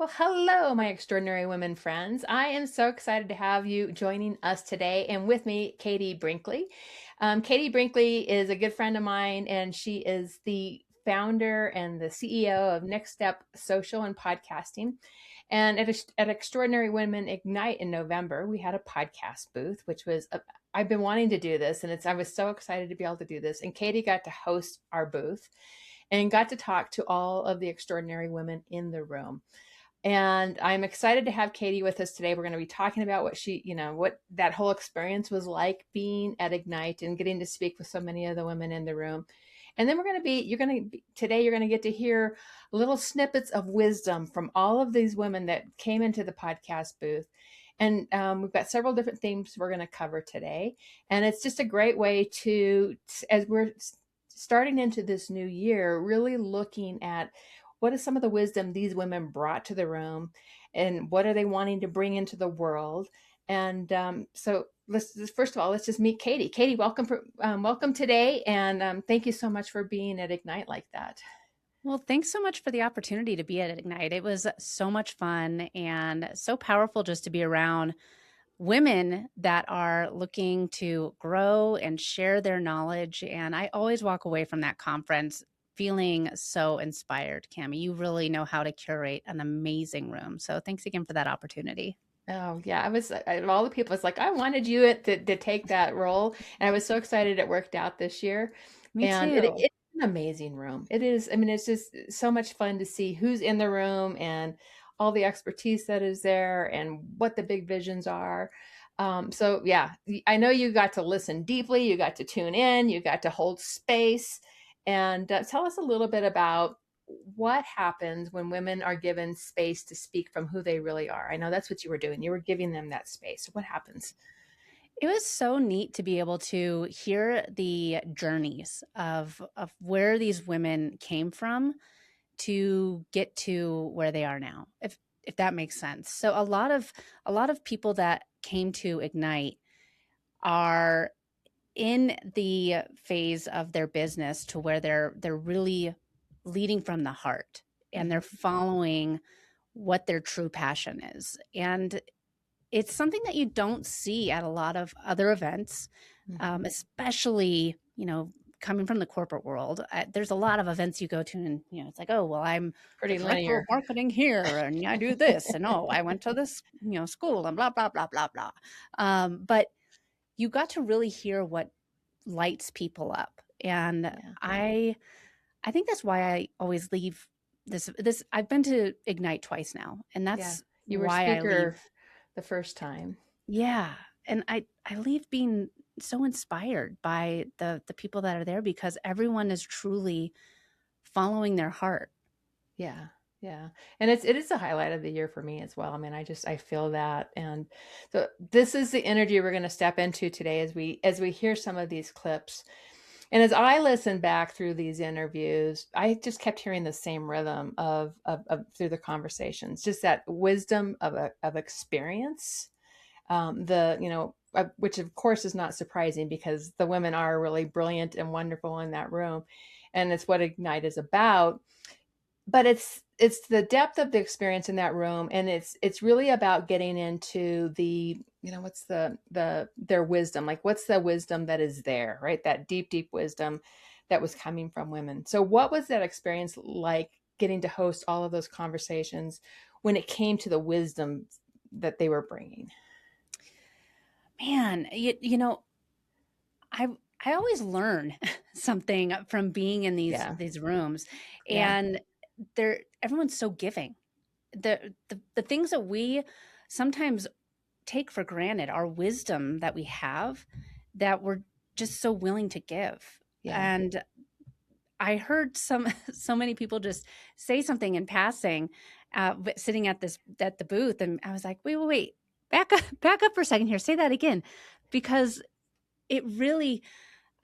Well, hello, my extraordinary women friends. I am so excited to have you joining us today, and with me, Katie Brinkley. Katie Brinkley is a good friend of mine, and she is the founder and the CEO of Next Step Social and Podcasting. And at Extraordinary Women Ignite in November, we had a podcast booth, which was I've been wanting to do this, and I was so excited to be able to do this. And Katie got to host our booth and got to talk to all of the extraordinary women in the room. And I'm excited to have Katie with us today. We're going to be talking about what that whole experience was like being at Ignite and getting to speak with so many of the women in the room. And then today you're going to get to hear little snippets of wisdom from all of these women that came into the podcast booth. And we've got several different themes we're going to cover today. And it's just a great way as we're starting into this new year, really looking at what is some of the wisdom these women brought to the room and what are they wanting to bring into the world. And so first of all, let's just meet Katie. Katie, welcome today. And thank you so much for being at Ignite like that. Well, thanks so much for the opportunity to be at Ignite. It was so much fun and so powerful just to be around women that are looking to grow and share their knowledge. And I always walk away from that conference feeling so inspired. Cami, you really know how to curate an amazing room. So thanks again for that opportunity. Oh yeah, of all the people, it's like I wanted you to take that role, and I was so excited it worked out this year. Me And too. it's an amazing room. It is. I mean, it's just so much fun to see who's in the room and all the expertise that is there and what the big visions are. So yeah, I know you got to listen deeply, you got to tune in, you got to hold space, and tell us a little bit about what happens when women are given space to speak from who they really are. I know that's what you were doing. You were giving them that space. What happens? It was so neat to be able to hear the journeys of where these women came from to get to where they are now, if that makes sense. So a lot of people that came to Ignite are in the phase of their business to where they're really leading from the heart and they're Mhm. following what their true passion is. And it's something that you don't see at a lot of other events, Mhm. especially, coming from the corporate world. There's a lot of events you go to, and it's like, oh, well, I'm the Pretty director of linear. marketing here, and I do this, and oh, I went to this, school, and blah blah blah blah blah. But you got to really hear what lights people up, and Yeah. I think that's why I always leave this. I've been to Ignite twice now, and Yeah. that's You were why I leave. speaker the first time. Yeah, and I leave being so inspired by the people that are there because everyone is truly following their heart. Yeah. Yeah. And it is a highlight of the year for me as well. I mean, I feel that. And so this is the energy we're going to step into today as we hear some of these clips. And as I listened back through these interviews, I just kept hearing the same rhythm of through the conversations, just that wisdom of experience. Which of course is not surprising because the women are really brilliant and wonderful in that room, and it's what Ignite is about. But it's the depth of the experience in that room, and it's really about getting into what's their wisdom, like what's the wisdom that is there, right? That deep wisdom that was coming from women. So what was that experience like, getting to host all of those conversations when it came to the wisdom that they were bringing? Man, I I always learn something from being in these Yeah. these rooms, Yeah. and everyone's so giving. The things that we sometimes take for granted, our wisdom that we have, that we're just so willing to give. Yeah. And I heard so many people just say something in passing, sitting at the booth, and I was like, wait, back up for a second here. Say that again, because it really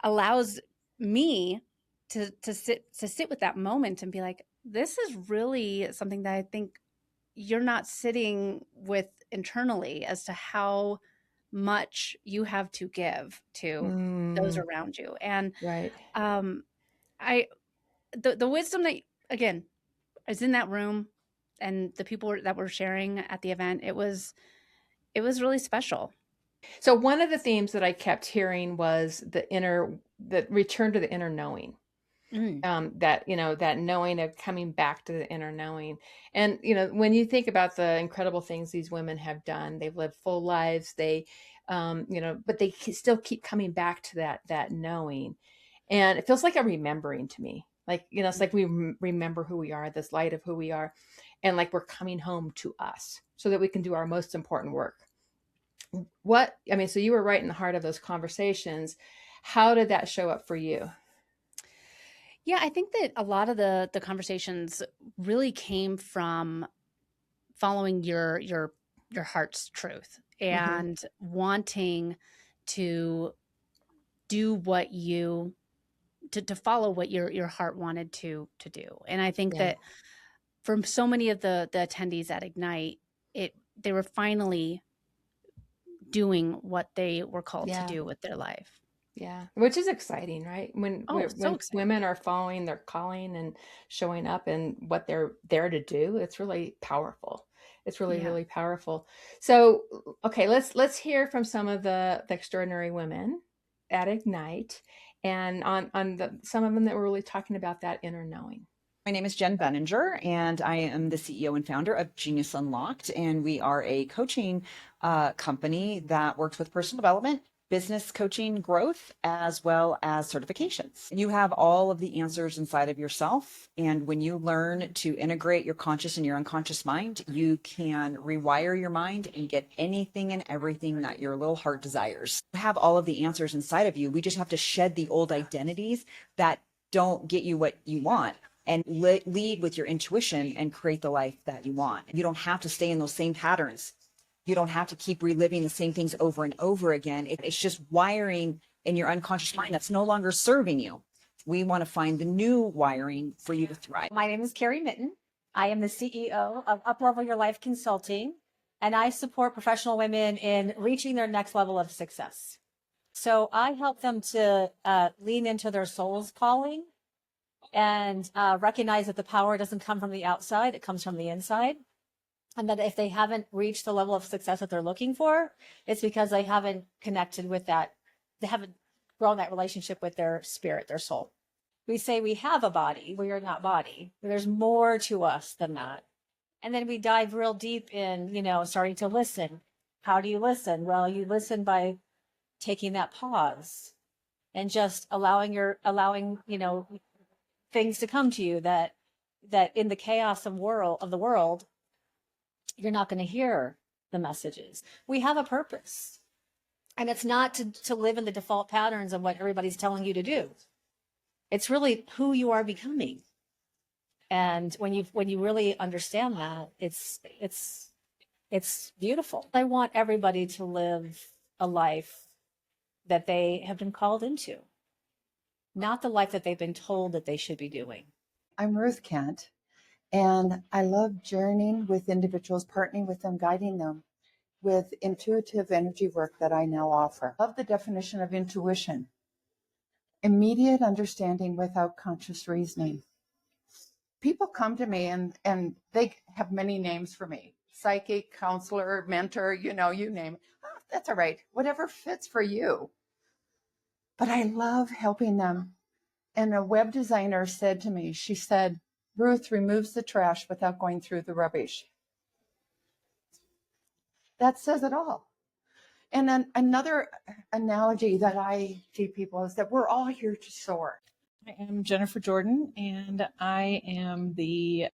allows me to sit with that moment and be like, this is really something that I think you're not sitting with internally as to how much you have to give to those Mm, around you. And right. um, I the wisdom that again is in that room. and the people that were sharing at the event, it was really special. So one of the themes that I kept hearing was the return to the inner knowing. Mm, That, that knowing of coming back to the inner knowing. And, when you think about the incredible things these women have done, they've lived full lives, but they still keep coming back to that knowing. And it feels like a remembering to me. Like, it's like we remember who we are, this light of who we are, and like we're coming home to us so that we can do our most important work. So you were right in the heart of those conversations. How did that show up for you? yeah, I think that a lot of the conversations really came from following your heart's truth Hmm. and wanting to do what you to follow what your heart wanted to do. And I think Yeah. that from so many of the attendees at Ignite, they were finally doing what they were called to Yeah. do with their life. Yeah, which is exciting, right? When Oh, so when exciting. women are following their calling and showing up and what they're there to do, it's really powerful. It's really, Yeah. really powerful. So, okay, let's hear from some of the extraordinary women at Ignite, and on some of them that were really talking about that inner knowing. My name is Jen Benninger, and I am the CEO and founder of Genius Unlocked. And we are a coaching company that works with personal development, business coaching, growth, as well as certifications. You have all of the answers inside of yourself. And when you learn to integrate your conscious and your unconscious mind, you can rewire your mind and get anything and everything that your little heart desires. You have all of the answers inside of you. We just have to shed the old identities that don't get you what you want and lead with your intuition and create the life that you want. You don't have to stay in those same patterns. You don't have to keep reliving the same things over and over again. It's just wiring in your unconscious mind that's no longer serving you. We want to find the new wiring for you to thrive. My name is Carrie Mitten. I am the CEO of Uplevel Your Life Consulting, and I support professional women in reaching their next level of success. So I help them to lean into their soul's calling and recognize that the power doesn't come from the outside, it comes from the inside. And that if they haven't reached the level of success that they're looking for, it's because they haven't connected with that, they haven't grown that relationship with their spirit, their soul. We say we have a body, we are not body. There's more to us than that. And then we dive real deep in, starting to listen. How do you listen? Well, you listen by taking that pause and just allowing, things to come to you that in the chaos of the world, you're not going to hear the messages. We have a purpose. And it's not to live in the default patterns of what everybody's telling you to do. It's really who you are becoming. And when you really understand that, it's beautiful. I want everybody to live a life that they have been called into, not the life that they've been told that they should be doing. I'm Ruth Kent, and I love journeying with individuals, partnering with them, guiding them with intuitive energy work that I now offer. I love the definition of intuition: immediate understanding without conscious reasoning. People come to me and they have many names for me: psychic, counselor, mentor, you name it. Oh, that's all right, whatever fits for you. But I love helping them. And a web designer said to me, she said, Ruth removes the trash without going through the rubbish. That says it all. And then another analogy that I give people is that we're all here to soar. I am Jennifer Jordan, and I am the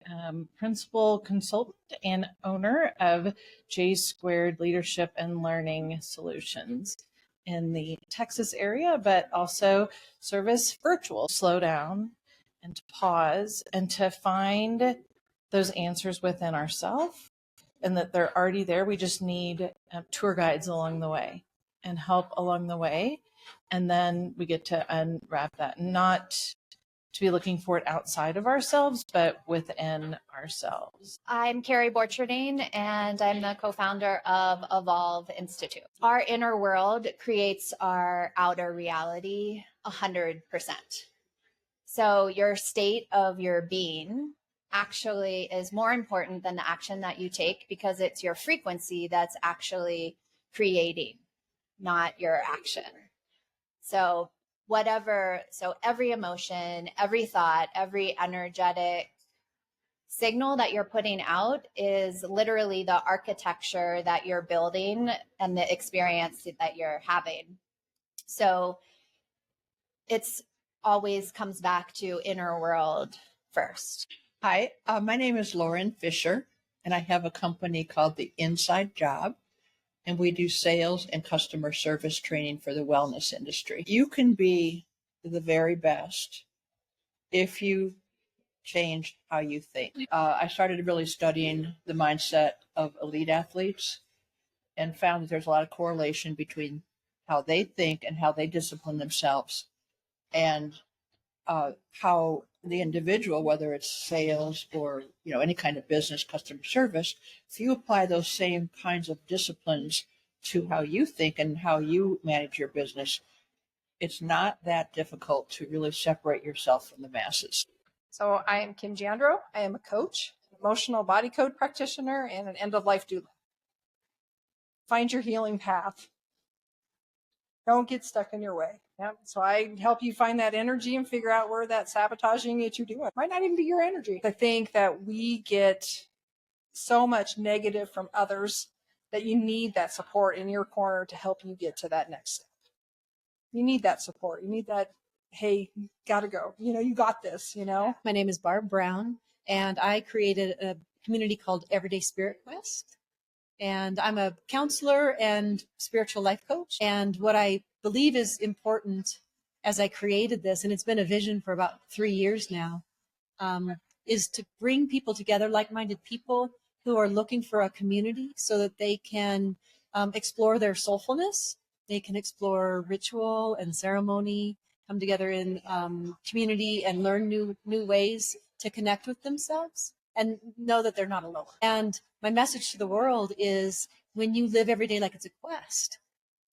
principal consultant and owner of J Squared Leadership and Learning Solutions in the Texas area, but also service virtual. Slow down and to pause and to find those answers within ourselves, and that they're already there. We just need tour guides along the way and help along the way. And then we get to unwrap that, not to be looking for it outside of ourselves, but within ourselves. I'm Carrie Borcherding, and I'm the co-founder of Evolve Institute. Our inner world creates our outer reality 100%. So your state of your being actually is more important than the action that you take, because it's your frequency that's actually creating, not your action. So every emotion, every thought, every energetic signal that you're putting out is literally the architecture that you're building and the experience that you're having. So it's always comes back to inner world first. Hi, my name is Lauren Fisher, and I have a company called The Inside Job, and we do sales and customer service training for the wellness industry. You can be the very best if you change how you think. I started really studying the mindset of elite athletes and found that there's a lot of correlation between how they think and how they discipline themselves, and how the individual, whether it's sales or any kind of business, customer service, if you apply those same kinds of disciplines to how you think and how you manage your business, it's not that difficult to really separate yourself from the masses. So I am Kim Jandro. I am a coach, emotional body code practitioner, and an end-of-life doula. Find your healing path. Don't get stuck in your way. Yep. So I help you find that energy and figure out where that sabotaging that you're doing might not even be your energy. I think that we get so much negative from others that you need that support in your corner to help you get to that next step. You need that support. You need that, hey, gotta go. You got this, My name is Barb Brown, and I created a community called Everyday Spirit Quest. And I'm a counselor and spiritual life coach. And what I believe is important as I created this, and it's been a vision for about 3 years now, is to bring people together, like-minded people who are looking for a community so that they can explore their soulfulness. They can explore ritual and ceremony, come together in community and learn new ways to connect with themselves and know that they're not alone. And my message to the world is, when you live every day like it's a quest,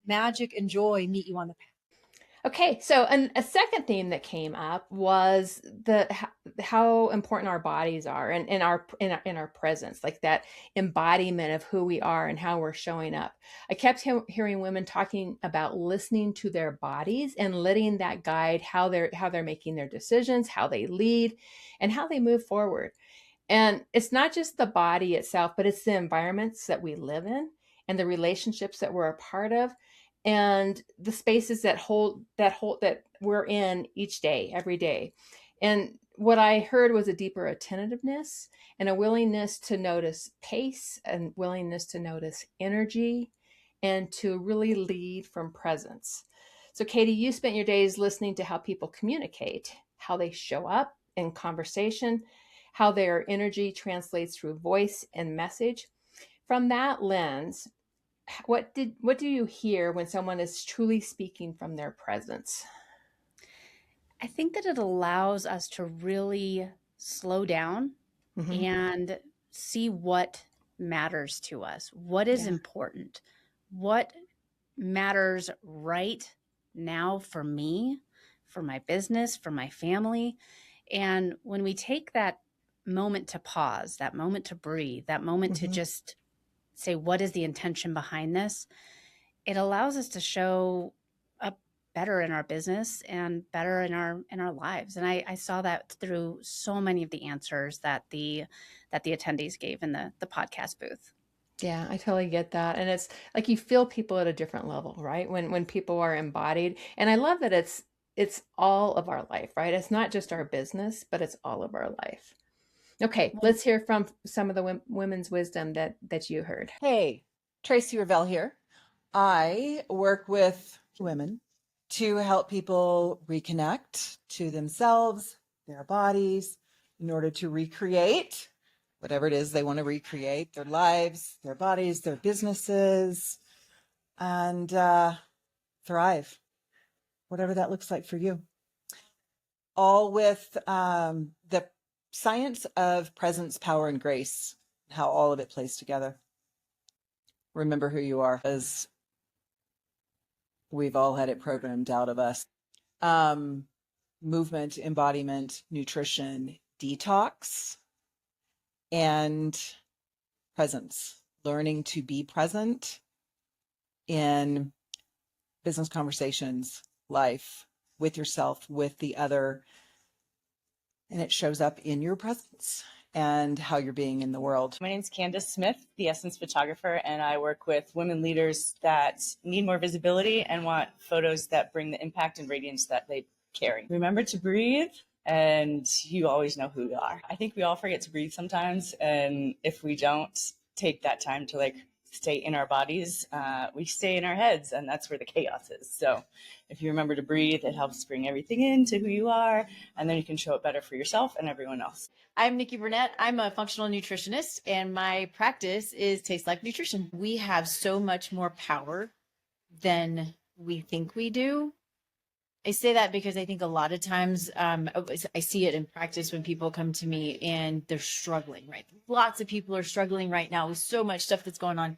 magic and joy meet you on the path. Okay, so a second theme that came up was how important our bodies are, and in our presence, like that embodiment of who we are and how we're showing up. I kept hearing women talking about listening to their bodies and letting that guide how they're making their decisions, how they lead, and how they move forward. And it's not just the body itself, but it's the environments that we live in and the relationships that we're a part of, and the spaces that we're in each day, every day. And what I heard was a deeper attentiveness and a willingness to notice pace and willingness to notice energy and to really lead from presence. So Katie, you spent your days listening to how people communicate, how they show up in conversation, how their energy translates through voice and message. From that lens, what do you hear when someone is truly speaking from their presence? I think that it allows us to really slow down and see what matters to us, what is important, what matters right now for me, for my business, for my family. And when we take that moment to pause, that moment to breathe, that moment to just say, what is the intention behind this? It allows us to show up better in our business and better in our lives. And I saw that through so many of the answers that the attendees gave in the podcast booth. Yeah, I totally get that. And it's like you feel people at a different level, right? When people are embodied. And I love that it's all of our life, right? It's not just our business, but it's all of our life. Okay, let's hear from some of the women's wisdom that you heard. Hey, Tracy Ravel here. I work with women to help people reconnect to themselves, their bodies, in order to recreate whatever it is they want to recreate, their lives, their bodies, their businesses, and thrive, whatever that looks like for you. All with the science of presence, power, and grace, how all of it plays together. Remember who you are, as we've all had it programmed out of us. Movement, embodiment, nutrition, detox, and presence, learning to be present in business conversations, life, with yourself, with the other. And it shows up in your presence and how you're being in the world. My name's Candace Smith, the Essence photographer, and I work with women leaders that need more visibility and want photos that bring the impact and radiance that they carry. Remember to breathe, and you always know who you are. I think we all forget to breathe sometimes, and if we don't take that time to stay in our bodies, we stay in our heads, and that's where the chaos is. So if you remember to breathe, it helps bring everything into who you are, and then you can show it better for yourself and everyone else. I'm Nikki Burnett. I'm a functional nutritionist, and my practice is Taste Like Nutrition. We have so much more power than we think we do. I say that because I think a lot of times I see it in practice when people come to me and they're struggling, right? Lots of people are struggling right now with so much stuff that's going on.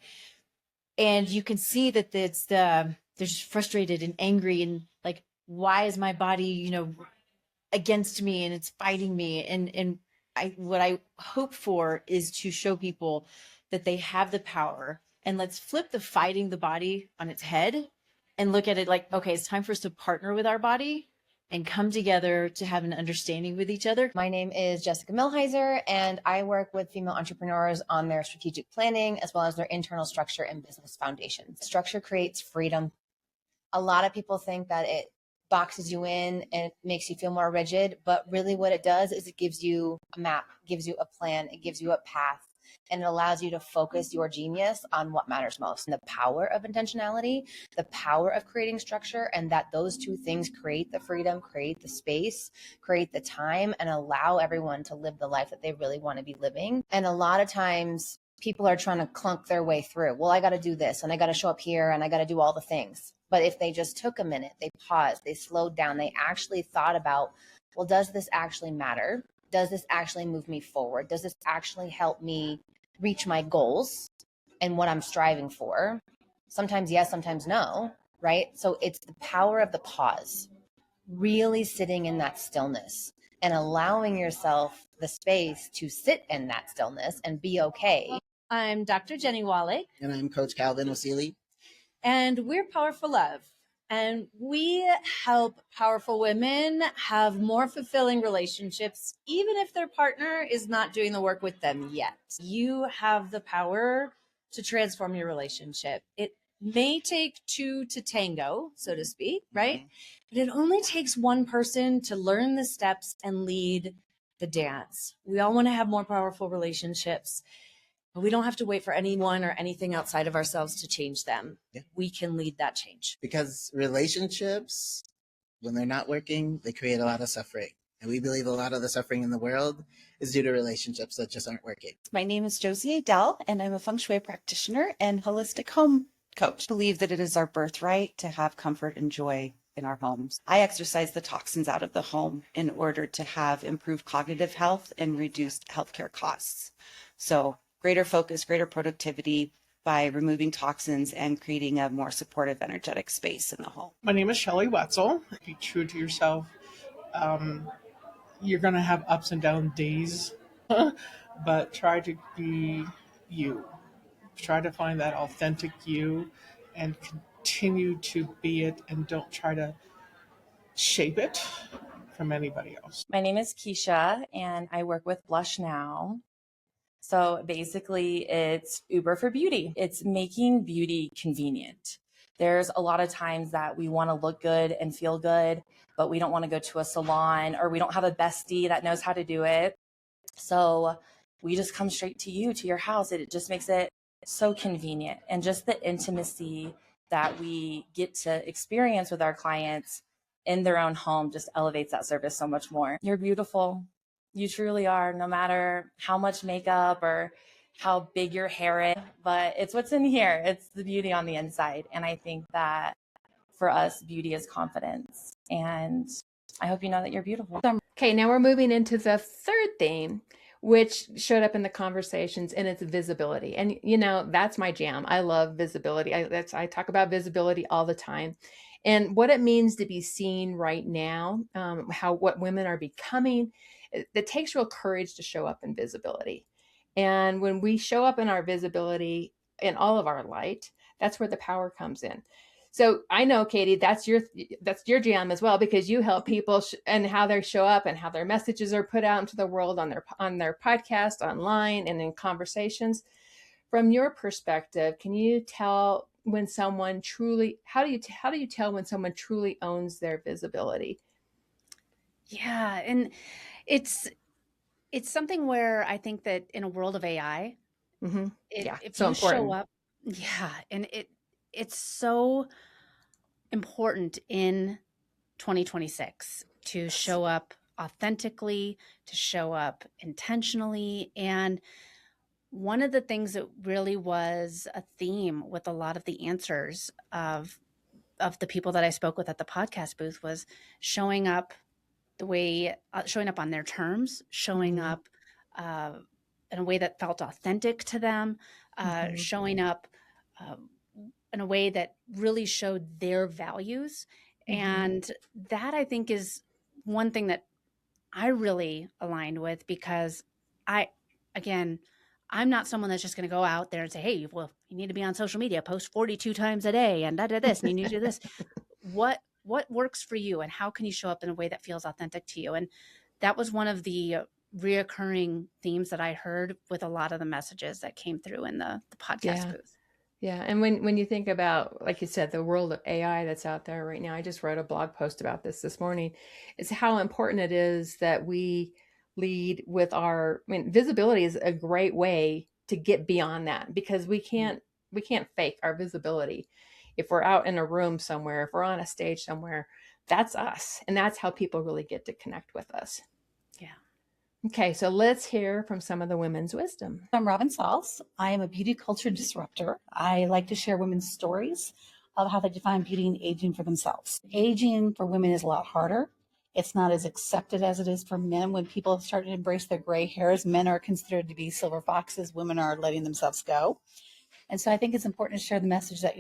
And you can see that they're just frustrated and angry and like, why is my body, against me and it's fighting me? And what I hope for is to show people that they have the power, and let's flip the fighting the body on its head and look at it like, okay, it's time for us to partner with our body and come together to have an understanding with each other. My name is Jessica Millheiser, and I work with female entrepreneurs on their strategic planning as well as their internal structure and business foundations. Structure creates freedom. A lot of people think that it boxes you in and it makes you feel more rigid, but really what it does is it gives you a map, gives you a plan, it gives you a path, and it allows you to focus your genius on what matters most. And the power of intentionality, the power of creating structure, and that those two things create the freedom, create the space, create the time, and allow everyone to live the life that they really want to be living. And a lot of times people are trying to clunk their way through. Well, I got to do this and I got to show up here and I got to do all the things. But if they just took a minute, they paused, they slowed down, they actually thought about, well, does this actually matter? Does this actually move me forward? Does this actually help me reach my goals and what I'm striving for? Sometimes yes, sometimes no, right? So it's the power of the pause, really sitting in that stillness and allowing yourself the space to sit in that stillness and be okay. I'm Dr. Jenny Wale. And I'm Coach Calvin Osili. And we're Powerful Love. And we help powerful women have more fulfilling relationships, even if their partner is not doing the work with them yet. You have the power to transform your relationship. It may take two to tango, so to speak, right? But it only takes one person to learn the steps and lead the dance. We all want to have more powerful relationships. But we don't have to wait for anyone or anything outside of ourselves to change them. Yeah. We can lead that change. Because relationships, when they're not working, they create a lot of suffering. And we believe a lot of the suffering in the world is due to relationships that just aren't working. My name is Josie Adele, and I'm a feng shui practitioner and holistic home coach. I believe that it is our birthright to have comfort and joy in our homes. I exercise the toxins out of the home in order to have improved cognitive health and reduced healthcare costs. So greater focus, greater productivity by removing toxins and creating a more supportive, energetic space in the home. My name is Shelley Wetzel. Be true to yourself. You're going to have ups and down days, but try to be you. Try to find that authentic you and continue to be it, and don't try to shape it from anybody else. My name is Keisha, and I work with Blush Now. So basically, it's Uber for beauty. It's making beauty convenient. There's a lot of times that we want to look good and feel good, but we don't want to go to a salon, or we don't have a bestie that knows how to do it. So we just come straight to you, to your house. It just makes it so convenient. And just the intimacy that we get to experience with our clients in their own home just elevates that service so much more. You're beautiful. You truly are, no matter how much makeup or how big your hair is, but it's what's in here. It's the beauty on the inside. And I think that for us, beauty is confidence. And I hope you know that you're beautiful. Okay, now we're moving into the third theme, which showed up in the conversations, and it's visibility. And, that's my jam. I love visibility. I talk about visibility all the time. And what it means to be seen right now, what women are becoming. It takes real courage to show up in visibility. And when we show up in our visibility, in all of our light, that's where the power comes in. So I know, Katie, that's your jam as well, because you help people and how they show up and how their messages are put out into the world on their podcast, online, and in conversations. From your perspective, can you tell when someone truly, how do you tell when someone truly owns their visibility? Yeah, and it's something where I think that in a world of AI, Yeah, if so you show important. up, yeah, and it's so important in 2026 to show up authentically, to show up intentionally. And one of the things that really was a theme with a lot of the answers of the people that I spoke with at the podcast booth was showing up the way, showing up on their terms, showing up uh, in a way that felt authentic to them, showing up uh, in a way that really showed their values. And that, I think, is one thing that I really aligned with, because again, I'm not someone that's just going to go out there and say, hey, well, you need to be on social media, post 42 times a day and this, and you need to do this. What works for you, and how can you show up in a way that feels authentic to you? And that was one of the reoccurring themes that I heard with a lot of the messages that came through in the podcast booth. Yeah. And when you think about, like you said, the world of AI that's out there right now, I just wrote a blog post about this morning, is how important it is that we lead with visibility is a great way to get beyond that, because we can't fake our visibility. If we're out in a room somewhere, if we're on a stage somewhere, that's us. And that's how people really get to connect with us. Yeah. Okay, so let's hear from some of the women's wisdom. I'm Robin Sauls. I am a beauty culture disruptor. I like to share women's stories of how they define beauty and aging for themselves. Aging for women is a lot harder. It's not as accepted as it is for men. When people start to embrace their gray hairs, men are considered to be silver foxes. Women are letting themselves go. And so I think it's important to share the message that,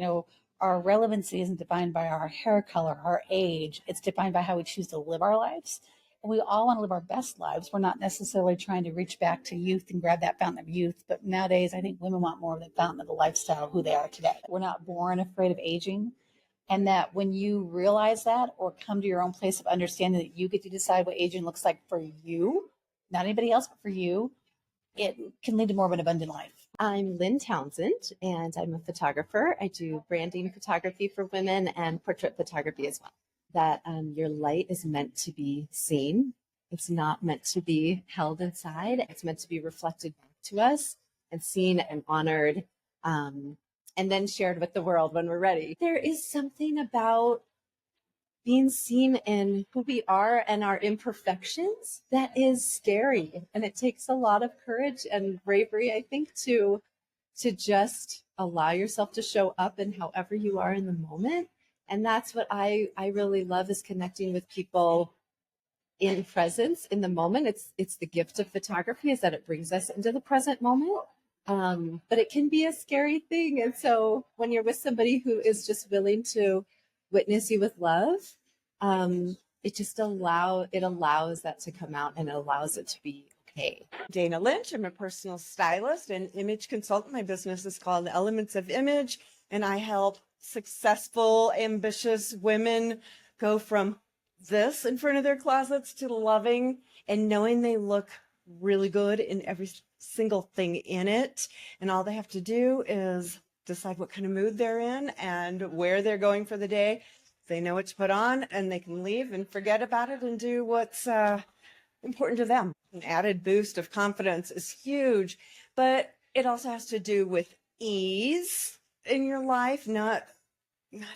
our relevancy isn't defined by our hair color, our age. It's defined by how we choose to live our lives. And we all want to live our best lives. We're not necessarily trying to reach back to youth and grab that fountain of youth. But nowadays, I think women want more of the fountain of the lifestyle of who they are today. We're not born afraid of aging. And that when you realize that, or come to your own place of understanding that you get to decide what aging looks like for you, not anybody else, but for you, it can lead to more of an abundant life. I'm Lynn Townsend, and I'm a photographer. I do branding photography for women and portrait photography as well. That your light is meant to be seen. It's not meant to be held inside. It's meant to be reflected back to us and seen and honored, and then shared with the world when we're ready. There is something about being seen in who we are and our imperfections that is scary. And it takes a lot of courage and bravery, I think, to just allow yourself to show up in however you are in the moment. And that's what I really love, is connecting with people in presence, in the moment. It's the gift of photography, is that it brings us into the present moment. But it can be a scary thing. And so when you're with somebody who is just willing to witness you with love, it allows that to come out, and it allows it to be okay. Dana Lynch. I'm a personal stylist and image consultant. My business is called Elements of Image, and I help successful, ambitious women go from this in front of their closets to loving and knowing they look really good in every single thing in it. And all they have to do is decide what kind of mood they're in and where they're going for the day. They know what to put on, and they can leave and forget about it and do what's important to them. An added boost of confidence is huge, but it also has to do with ease in your life, not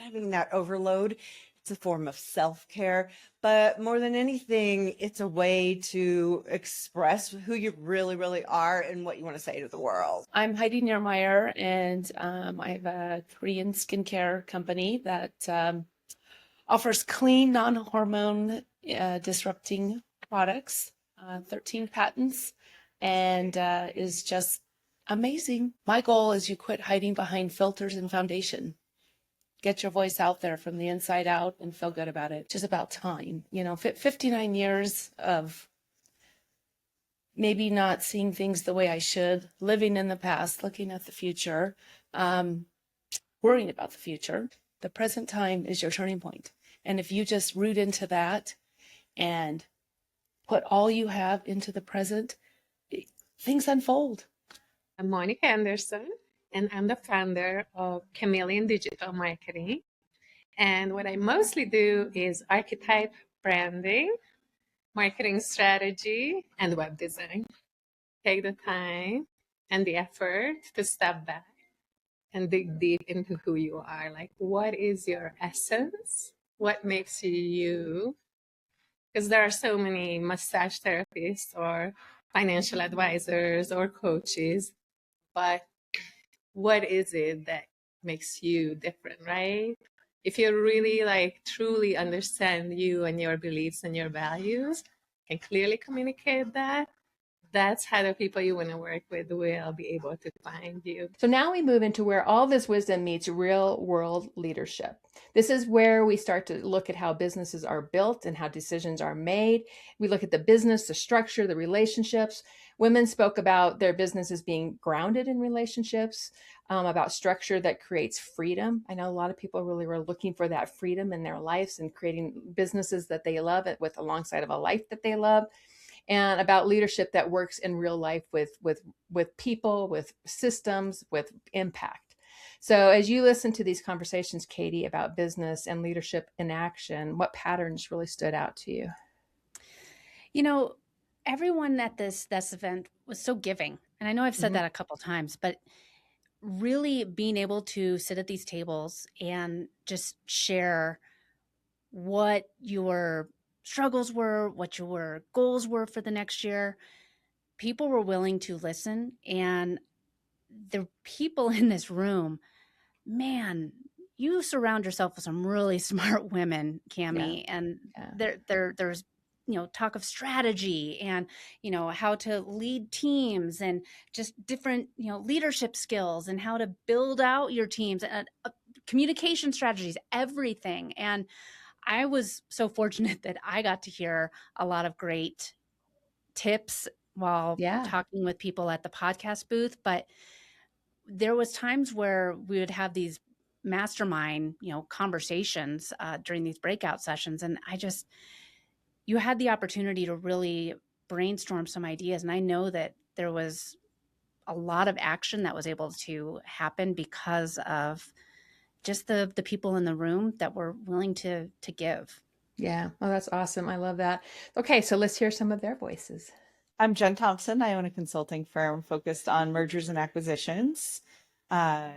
having that overload. It's a form of self-care, but more than anything, it's a way to express who you really, really are and what you want to say to the world. I'm Heidi Niermeyer, and I have a Korean skincare company that offers clean, non-hormone disrupting products, 13 patents, and is just amazing. My goal is you quit hiding behind filters and foundation. Get your voice out there from the inside out and feel good about it. Just about time. 59 years of maybe not seeing things the way I should, living in the past, looking at the future, worrying about the future. The present time is your turning point. And if you just root into that and put all you have into the present, things unfold. I'm Monica Anderson, and I'm the founder of Chameleon Digital Marketing. And what I mostly do is archetype branding, marketing strategy, and web design. Take the time and the effort to step back and dig deep into who you are. Like, what is your essence? What makes you you? Because there are so many massage therapists or financial advisors or coaches, but what is it that makes you different, right? If you really like truly understand you and your beliefs and your values and clearly communicate that, that's how the people you want to work with will be able to find you. So now we move into where all this wisdom meets real world leadership. This is where we start to look at how businesses are built and how decisions are made. We look at the business, the structure, the relationships. Women spoke about their businesses being grounded in relationships, about structure that creates freedom. I know a lot of people really were looking for that freedom in their lives and creating businesses that they love with alongside of a life that they love, and about leadership that works in real life with people, with systems, with impact. So as you listen to these conversations, Katie, about business and leadership in action, what patterns really stood out to you? You know, everyone at this event was so giving. And I know I've said that a couple times, but really being able to sit at these tables and just share what your struggles were, what your goals were for the next year. People were willing to listen, and the people in this room, man, you surround yourself with some really smart women, Cami, and there's talk of strategy and how to lead teams and just different leadership skills and how to build out your teams and communication strategies, everything. And I was so fortunate that I got to hear a lot of great tips while talking with people at the podcast booth. But there was times where we would have these mastermind, conversations during these breakout sessions. And you had the opportunity to really brainstorm some ideas. And I know that there was a lot of action that was able to happen because of just the people in the room that were willing to give. Yeah. Oh, that's awesome. I love that. Okay. So let's hear some of their voices. I'm Jen Thompson. I own a consulting firm focused on mergers and acquisitions and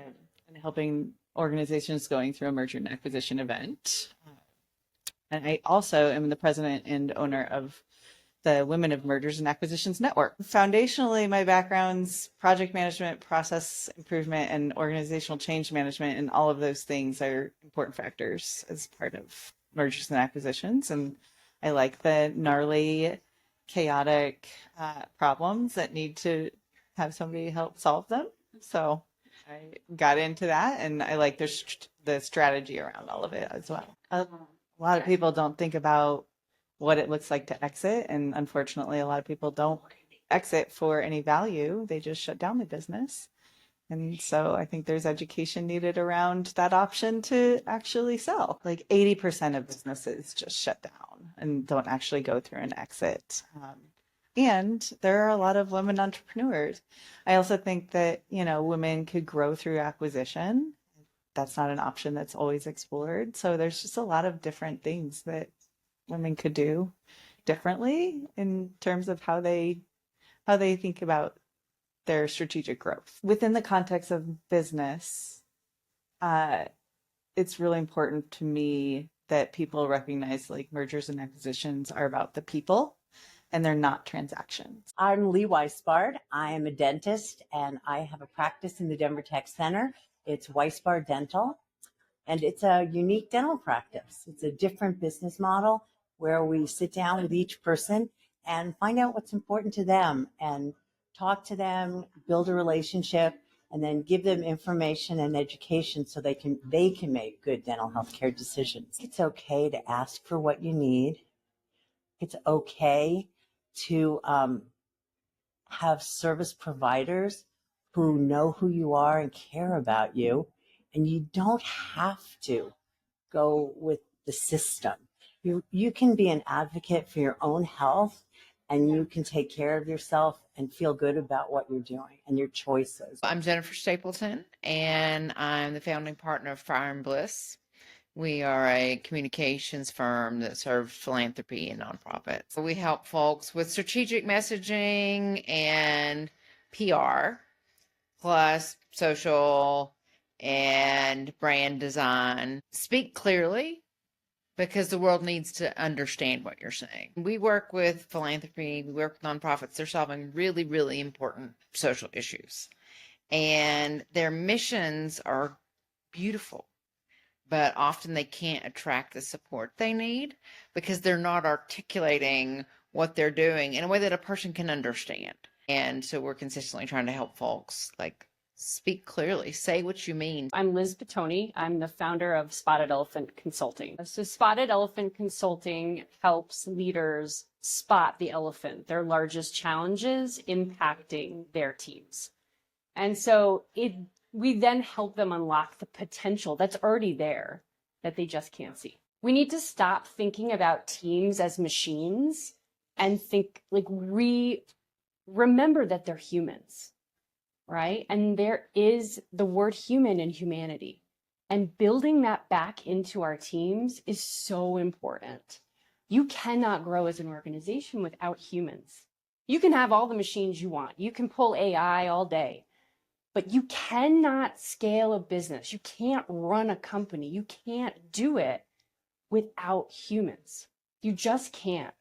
helping organizations going through a merger and acquisition event. And I also am the president and owner of the Women of Mergers and Acquisitions Network. Foundationally, my background's project management, process improvement, and organizational change management, and all of those things are important factors as part of mergers and acquisitions. And I like the gnarly, chaotic problems that need to have somebody help solve them. So I got into that, and I like the strategy around all of it as well. A lot of people don't think about what it looks like to exit, and unfortunately, a lot of people don't exit for any value. They just shut down the business. And so I think there's education needed around that option to actually sell. Like 80% of businesses just shut down and don't actually go through an exit. And there are a lot of women entrepreneurs. I also think that, women could grow through acquisition. That's not an option that's always explored. So there's just a lot of different things that women could do differently in terms of how they think about their strategic growth. Within the context of business, it's really important to me that people recognize like mergers and acquisitions are about the people and they're not transactions. I'm Lee Weisbard. I am a dentist and I have a practice in the Denver Tech Center. It's Weisbard Dental, and it's a unique dental practice. It's a different business model where we sit down with each person and find out what's important to them and talk to them, build a relationship, and then give them information and education so they can make good dental health care decisions. It's okay to ask for what you need. It's okay to have service providers who know who you are and care about you. And you don't have to go with the system. You can be an advocate for your own health, and you can take care of yourself and feel good about what you're doing and your choices. I'm Jennifer Stapleton, and I'm the founding partner of Fire and Bliss. We are a communications firm that serves philanthropy and nonprofits. We help folks with strategic messaging and PR, plus social and brand design. Speak clearly, because the world needs to understand what you're saying. We work with philanthropy, we work with nonprofits. They're solving really, really important social issues. And their missions are beautiful, but often they can't attract the support they need because they're not articulating what they're doing in a way that a person can understand. And so we're consistently trying to help folks like speak clearly, say what you mean. I'm Liz Batoni. I'm the founder of Spotted Elephant Consulting. So Spotted Elephant Consulting helps leaders spot the elephant, their largest challenges impacting their teams. And so we then help them unlock the potential that's already there that they just can't see. We need to stop thinking about teams as machines and think like remember that they're humans, right? And there is the word human in humanity. And building that back into our teams is so important. You cannot grow as an organization without humans. You can have all the machines you want. You can pull AI all day. But you cannot scale a business. You can't run a company. You can't do it without humans. You just can't.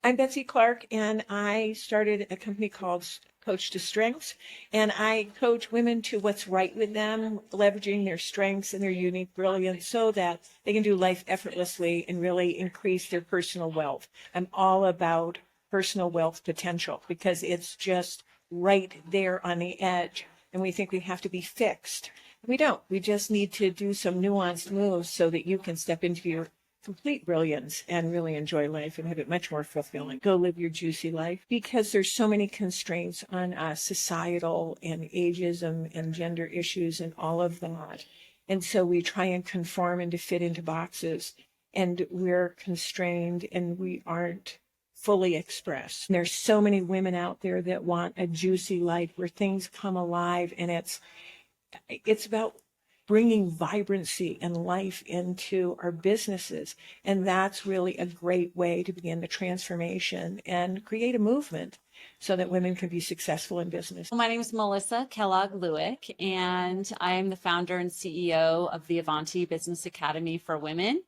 I'm Betsy Clark, and I started a company called Coach to Strengths, and I coach women to what's right with them, leveraging their strengths and their unique brilliance so that they can do life effortlessly and really increase their personal wealth. I'm all about personal wealth potential because it's just right there on the edge. And we think we have to be fixed. We don't. We just need to do some nuanced moves so that you can step into your complete brilliance and really enjoy life and have it much more fulfilling. Go live your juicy life because there's so many constraints on societal and ageism and gender issues and all of that. And so we try and conform and to fit into boxes, and we're constrained and we aren't fully expressed. There's so many women out there that want a juicy life where things come alive, and it's about bringing vibrancy and life into our businesses. And that's really a great way to begin the transformation and create a movement so that women can be successful in business. My name is Melissa Kellogg-Lewick, and I am the founder and CEO of the Avanti Business Academy for Women.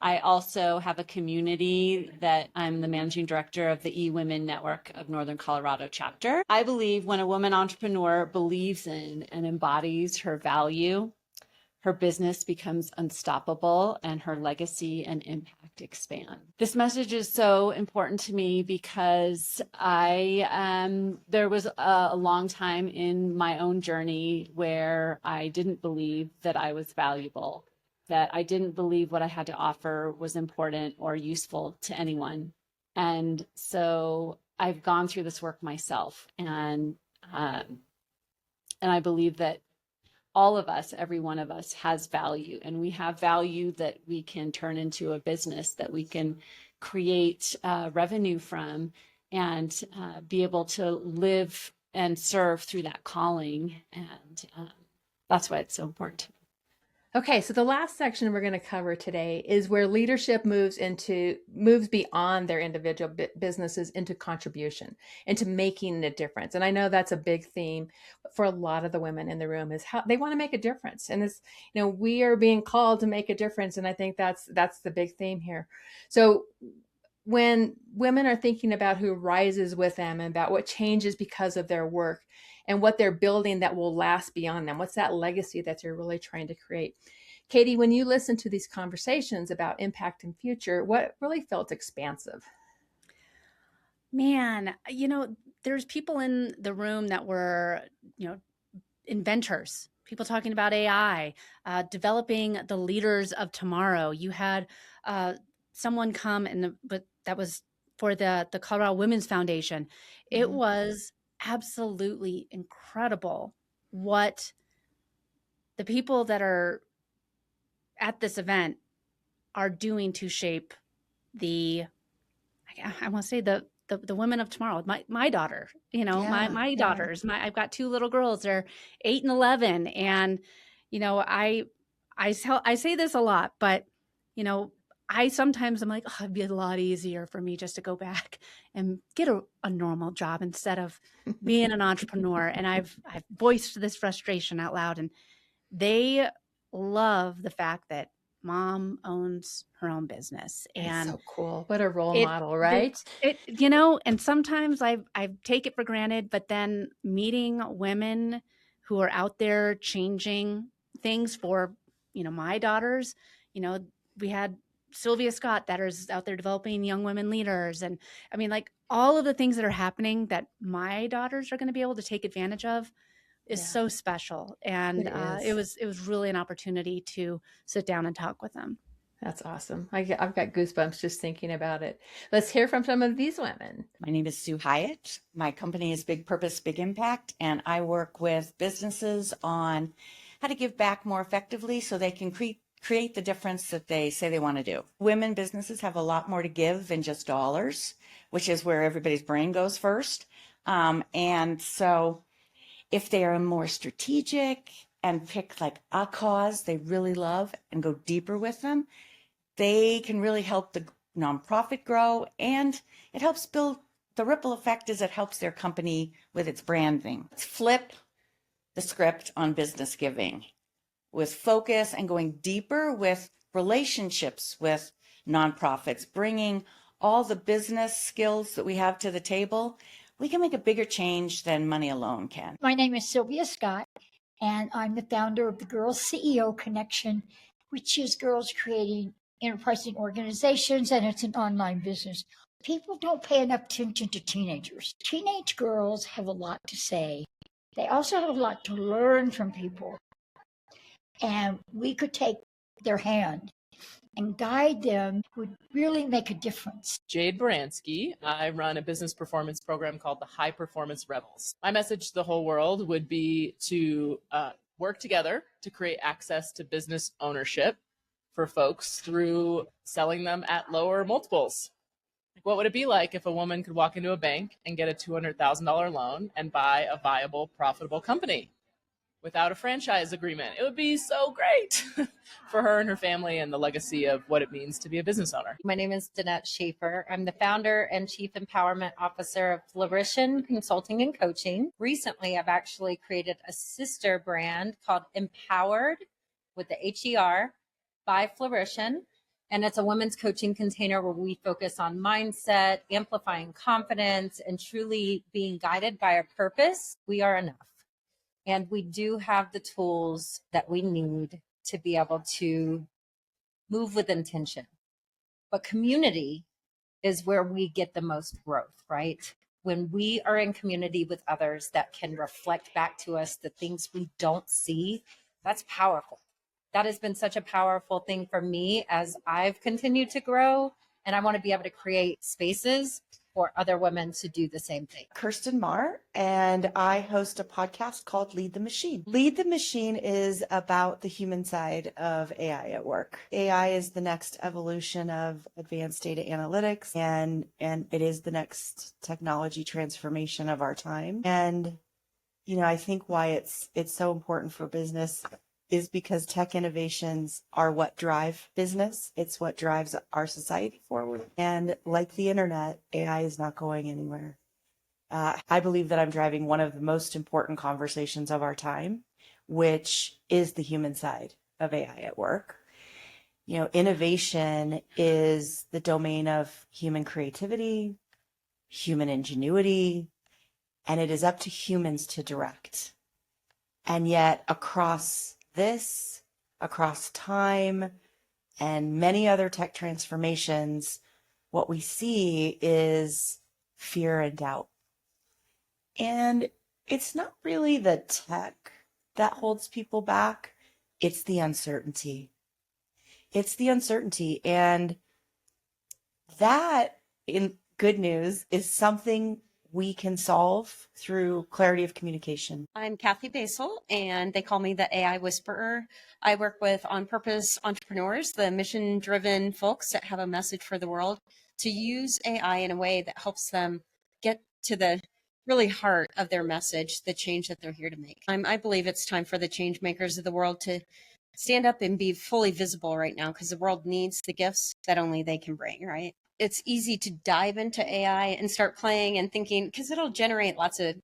I also have a community that I'm the managing director of the E-Women Network of Northern Colorado chapter. I believe when a woman entrepreneur believes in and embodies her value, her business becomes unstoppable and her legacy and impact expand. This message is so important to me because there was a long time in my own journey where I didn't believe that I was valuable, that I didn't believe what I had to offer was important or useful to anyone. And so I've gone through this work myself, and I believe that all of us, every one of us has value, and we have value that we can turn into a business that we can create revenue from and be able to live and serve through that calling. And that's why it's so important to me. Okay, so the last section we're going to cover today is where leadership moves beyond their individual businesses into contribution, into making a difference. And I know that's a big theme for a lot of the women in the room, is how they want to make a difference. And this, we are being called to make a difference. And I think that's the big theme here. So when women are thinking about who rises with them and about what changes because of their work and what they're building that will last beyond them, what's that legacy that they're really trying to create? Katie, when you listen to these conversations about impact and future, what really felt expansive? Man, there's people in the room that were, inventors, people talking about AI, developing the leaders of tomorrow. You had someone come but that was for the Colorado Women's Foundation. It was absolutely incredible what the people that are at this event are doing to shape the, I want to say the women of tomorrow. My daughter, my daughters, I've got two little girls. They're 8 and 11, and I say this a lot, but I sometimes I'm like, oh, it'd be a lot easier for me just to go back and get a normal job instead of being an entrepreneur. And I've voiced this frustration out loud, and they love the fact that mom owns her own business. That's And so cool. What a role model, right? And sometimes I take it for granted, but then meeting women who are out there changing things for, my daughters, we had Sylvia Scott that is out there developing young women leaders. And I mean, like all of the things that are happening that my daughters are going to be able to take advantage of is so special. And it was really an opportunity to sit down and talk with them. That's awesome. I've got goosebumps just thinking about it. Let's hear from some of these women. My name is Sue Hyatt. My company is Big Purpose, Big Impact, and I work with businesses on how to give back more effectively so they can create the difference that they say they want to do. Women businesses have a lot more to give than just dollars, which is where everybody's brain goes first. And so if they are more strategic and pick like a cause they really love and go deeper with them, they can really help the nonprofit grow, and it helps build the ripple effect as it helps their company with its branding. Let's flip the script on business giving with focus and going deeper with relationships with nonprofits, bringing all the business skills that we have to the table. We can make a bigger change than money alone can. My name is Sylvia Scott, and I'm the founder of the Girls CEO Connection, which is girls creating enterprising organizations, and it's an online business. People don't pay enough attention to teenagers. Teenage girls have a lot to say. They also have a lot to learn from people. And we could take their hand and guide them would really make a difference. Jade Baranski. I run a business performance program called the High Performance Rebels. My message to the whole world would be to work together to create access to business ownership for folks through selling them at lower multiples. What would it be like if a woman could walk into a bank and get a $200,000 loan and buy a viable, profitable company without a franchise agreement? It would be so great for her and her family and the legacy of what it means to be a business owner. My name is Danette Schaefer. I'm the founder and chief empowerment officer of Flourition Consulting and Coaching. Recently, I've actually created a sister brand called Empowered with the HER by Flourition. And it's a women's coaching container where we focus on mindset, amplifying confidence, and truly being guided by our purpose. We are enough. And we do have the tools that we need to be able to move with intention. But community is where we get the most growth, right? When we are in community with others that can reflect back to us the things we don't see, that's powerful. That has been such a powerful thing for me as I've continued to grow. And I want to be able to create spaces for other women to do the same thing. Kirsten Marr, and I host a podcast called Lead the Machine. Lead the Machine is about the human side of AI at work. AI is the next evolution of advanced data analytics, and it is the next technology transformation of our time. And, I think why it's so important for business is because tech innovations are what drive business. It's what drives our society forward. And like the internet, AI is not going anywhere. I believe that I'm driving one of the most important conversations of our time, which is the human side of AI at work. Innovation is the domain of human creativity, human ingenuity, and it is up to humans to direct. And yet across time and many other tech transformations, what we see is fear and doubt. And it's not really the tech that holds people back. It's the uncertainty. And that, in good news, is something we can solve through clarity of communication. I'm Kathy Basel, and they call me the AI Whisperer. I work with on-purpose entrepreneurs, the mission-driven folks that have a message for the world, to use AI in a way that helps them get to the really heart of their message, the change that they're here to make. I believe it's time for the change makers of the world to stand up and be fully visible right now, because the world needs the gifts that only they can bring, right? It's easy to dive into AI and start playing and thinking, because it'll generate lots of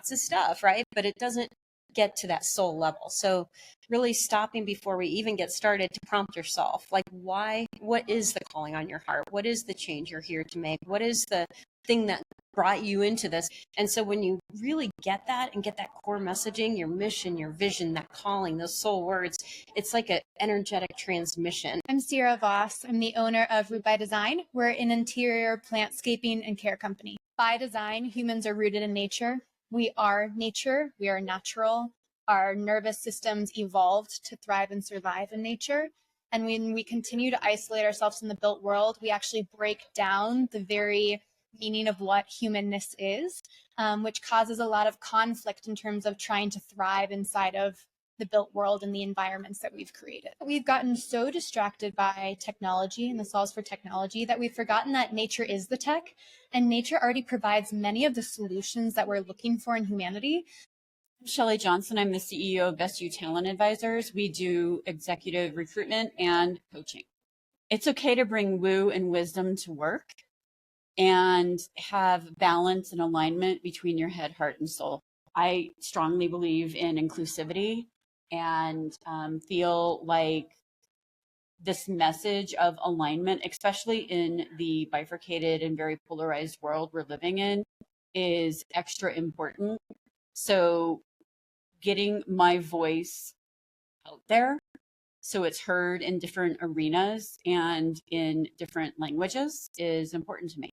stuff, right? But it doesn't get to that soul level. So really stopping before we even get started to prompt yourself, like, why, what is the calling on your heart? What is the change you're here to make? What is the thing that brought you into this? And so when you really get that and get that core messaging, your mission, your vision, that calling, those soul words, it's like an energetic transmission. I'm Sierra Voss. I'm the owner of Root by Design. We're an interior plantscaping and care company. By design, humans are rooted in nature. We are nature. We are natural. Our nervous systems evolved to thrive and survive in nature. And when we continue to isolate ourselves in the built world, we actually break down the very meaning of what humanness is, which causes a lot of conflict in terms of trying to thrive inside of the built world and the environments that we've created. We've gotten so distracted by technology and the solves for technology that we've forgotten that nature is the tech, and nature already provides many of the solutions that we're looking for in humanity. I'm Shelley Johnson. I'm the CEO of Best You Talent Advisors. We do executive recruitment and coaching. It's okay to bring woo and wisdom to work and have balance and alignment between your head, heart, and soul. I strongly believe in inclusivity and feel like this message of alignment, especially in the bifurcated and very polarized world we're living in, is extra important. So getting my voice out there so it's heard in different arenas and in different languages is important to me.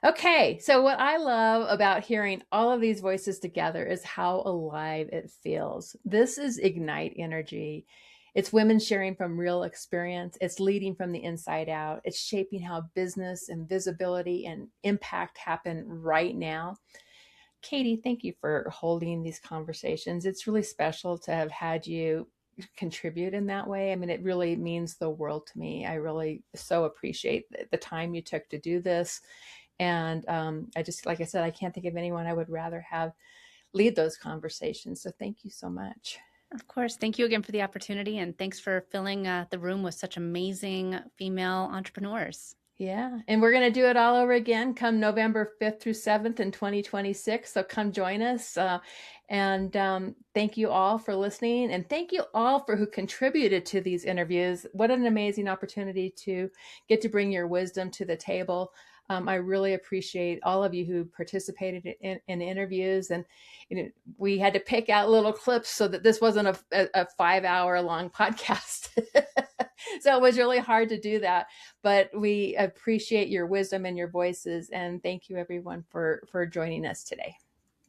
Okay, so what I love about hearing all of these voices together is how alive it feels. This is Ignite energy. It's women sharing from real experience. It's leading from the inside out. It's shaping how business and visibility and impact happen right now. Katie, thank you for holding these conversations. It's really special to have had you contribute in that way. I mean, it really means the world to me. I really so appreciate the time you took to do this. And I just, like I said, I can't think of anyone I would rather have lead those conversations. So thank you so much. Of course. Thank you again for the opportunity. And thanks for filling the room with such amazing female entrepreneurs. Yeah. And we're going to do it all over again come November 5th through 7th in 2026. So come join us. And thank you all for listening. And thank you all for who contributed to these interviews. What an amazing opportunity to get to bring your wisdom to the table. I really appreciate all of you who participated in interviews. And we had to pick out little clips so that this wasn't a 5-hour long podcast. So it was really hard to do that. But we appreciate your wisdom and your voices. And thank you, everyone, for joining us today.